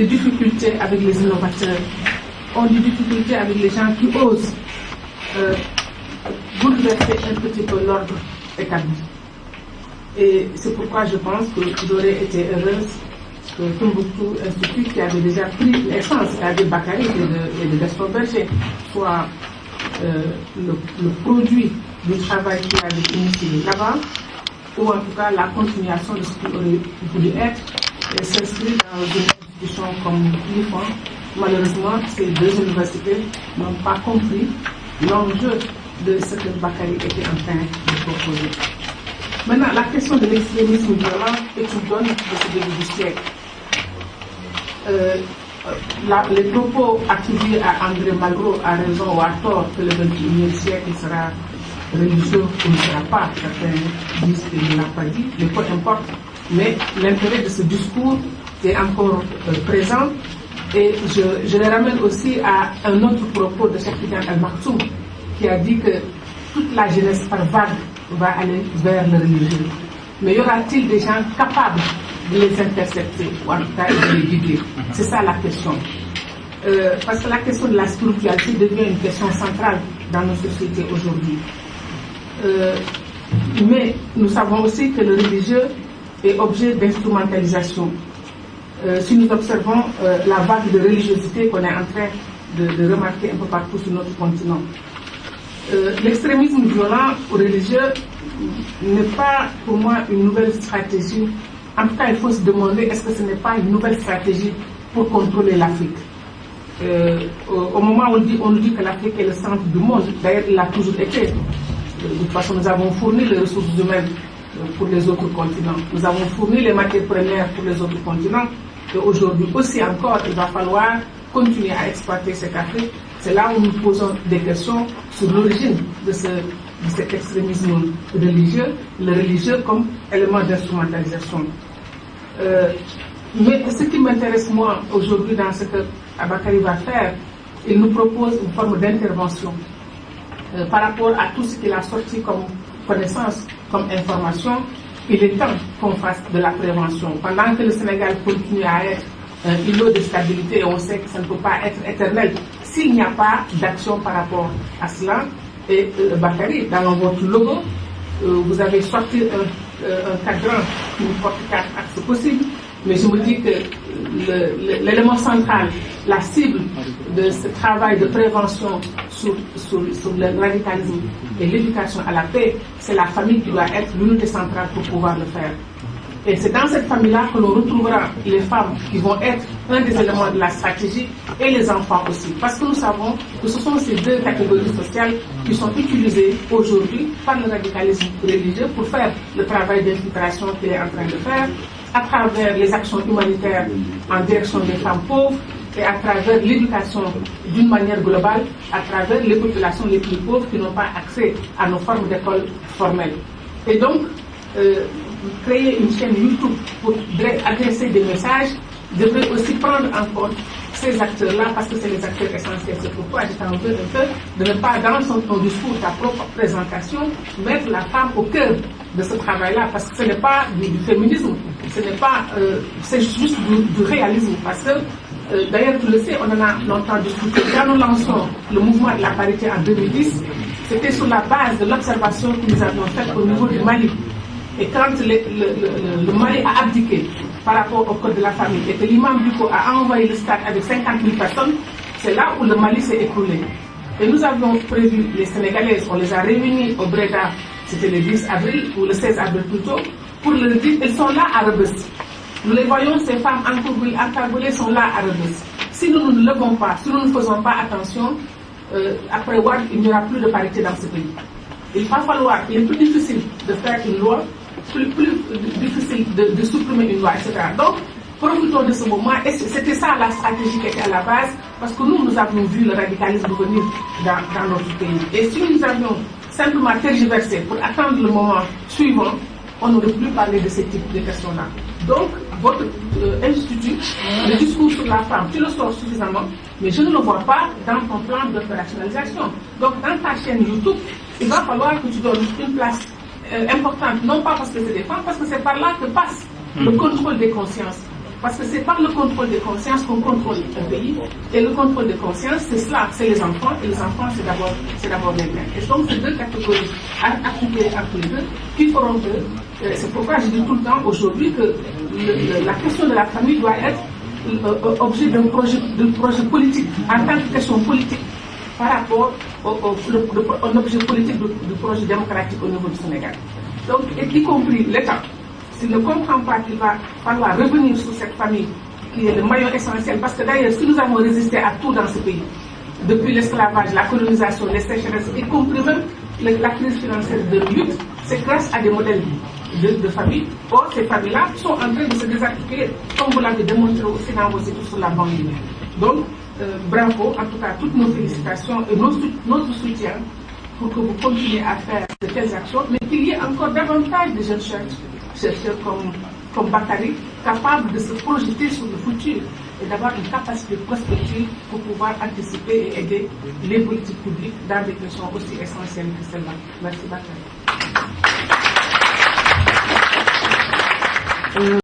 des difficultés avec les innovateurs, ont des difficultés avec les gens qui osent bouleverser un petit peu l'ordre établi. Et c'est pourquoi je pense que j'aurais été heureuse que Tombouctou Institut, qui avait déjà pris l'essence avec Bakary et de Gaston Berger, soit le produit du travail qu'il avait initié là-bas, ou en tout cas la continuation de ce qui aurait voulu être, et s'inscrit dans une institution comme l'IFAN. Malheureusement, ces deux universités n'ont pas compris l'enjeu de ce que Bakary était en train de proposer. Maintenant, la question de l'extrémisme violent est une donne de ce début du siècle. Les propos attribués à André Malraux, à raison ou à tort, que le 21e siècle sera religieux ou ne sera pas, certains disent qu'il ne l'a pas dit, mais peu importe. Mais l'intérêt de ce discours est encore présent. Et je le ramène aussi à un autre propos de Cheikh Tidiane Al Maktoum, qui a dit que toute la jeunesse par vague va aller vers le religieux. Mais y aura-t-il des gens capables de les intercepter, ou en tout cas de les guider? C'est ça la question. Parce que la question de la spiritualité devient une question centrale dans nos sociétés aujourd'hui. Mais nous savons aussi que le religieux est objet d'instrumentalisation. Si nous observons la vague de religiosité qu'on est en train de remarquer un peu partout sur notre continent. L'extrémisme violent ou religieux n'est pas pour moi une nouvelle stratégie. En tout cas, il faut se demander est-ce que ce n'est pas une nouvelle stratégie pour contrôler l'Afrique. Au moment où on nous dit que l'Afrique est le centre du monde, d'ailleurs il l'a toujours été. De toute façon, nous avons fourni les ressources humaines pour les autres continents. Nous avons fourni les matières premières pour les autres continents. Et aujourd'hui aussi encore, il va falloir continuer à exploiter cette Afrique. C'est là où nous posons des questions sur l'origine de cet extrémisme religieux, le religieux comme élément d'instrumentalisation. Mais ce qui m'intéresse moi aujourd'hui dans ce que Bakary va faire, il nous propose une forme d'intervention par rapport à tout ce qu'il a sorti comme connaissance, comme information. Il est temps qu'on fasse de la prévention. Pendant que le Sénégal continue à être un îlot de stabilité, et on sait que ça ne peut pas être éternel s'il n'y a pas d'action par rapport à cela. Et Bakary, dans votre logo, vous avez sorti un cadran qui nous porte 4 axes possibles, mais je me dis que l'élément central, la cible de ce travail de prévention sur le radicalisme et l'éducation à la paix, c'est la famille qui doit être l'unité centrale pour pouvoir le faire. Et c'est dans cette famille-là que l'on retrouvera les femmes qui vont être un des éléments de la stratégie et les enfants aussi. Parce que nous savons que ce sont ces deux catégories sociales qui sont utilisées aujourd'hui par le radicalisme religieux pour faire le travail d'infiltration qu'il est en train de faire à travers les actions humanitaires en direction des femmes pauvres et à travers l'éducation d'une manière globale, à travers les populations les plus pauvres qui n'ont pas accès à nos formes d'école formelles. Et donc, créer une chaîne YouTube pour adresser des messages devrait aussi prendre en compte ces acteurs-là parce que c'est les acteurs essentiels. C'est pourquoi j'étais en train de ne pas, dans ton discours, ta propre présentation, mettre la femme au cœur de ce travail-là parce que ce n'est pas du féminisme, ce n'est pas, c'est juste du réalisme parce que d'ailleurs, tu le sais, on en a longtemps discuté. Quand nous lançons le mouvement de la parité en 2010, c'était sur la base de l'observation que nous avions faite au niveau du Mali. Et quand le Mali a abdiqué par rapport au code de la famille et que l'imam Duko a envoyé le stade avec 50 000 personnes, c'est là où le Mali s'est écroulé. Et nous avions prévu, les Sénégalaises, on les a réunis au Breda, c'était le 10 avril, ou le 16 avril plutôt, pour leur dire, elles sont là à Rebeuss. Nous les voyons, ces femmes encagoulées sont là à Rebeuss. Si nous ne levons pas, si nous ne faisons pas attention, après Ouad, il n'y aura plus de parité dans ce pays. Il va falloir, il est plus difficile de faire une loi, plus difficile de supprimer une loi, etc. Donc, profitons de ce moment, et c'était ça la stratégie qui était à la base, parce que nous avions vu le radicalisme venir dans notre pays. Et si nous avions simplement tergiversé pour attendre le moment suivant, on n'aurait plus parlé de ce type de questions-là. Donc, votre institut, le discours sur la femme, tu le sors suffisamment, mais je ne le vois pas dans ton plan d'opérationnalisation. Donc, dans ta chaîne YouTube, il va falloir que tu donnes une place importante, non pas parce que c'est des femmes, parce que c'est par là que passe le contrôle des consciences. Parce que c'est par le contrôle de conscience qu'on contrôle un pays. Et le contrôle de conscience, c'est cela, c'est les enfants. Et les enfants, c'est d'abord les mères. Et donc, c'est deux catégories articulées entre les deux qui feront que, c'est pourquoi je dis tout le temps aujourd'hui que la question de la famille doit être objet d'un projet politique, en tant que question politique, par rapport au objet politique du projet démocratique au niveau du Sénégal. Donc, y compris l'État, s'il ne comprend pas qu'il va falloir revenir sur cette famille qui est le maillon essentiel, parce que d'ailleurs, si nous avons résisté à tout dans ce pays, depuis l'esclavage, la colonisation, les sécheresses, y compris même la crise financière de 2008, c'est grâce à des modèles de famille. Or, ces familles-là sont en train de se désarticuler, comme vous l'avez démontré aussi dans vos études sur la banlieue. Donc, bravo, en tout cas, toutes nos félicitations et notre soutien pour que vous continuiez à faire de telles actions, mais qu'il y ait encore davantage de jeunes chercheurs comme Bakary, capables de se projeter sur le futur et d'avoir une capacité prospective pour pouvoir anticiper et aider les politiques publiques dans des questions aussi essentielles que celle-là. Merci Bakary.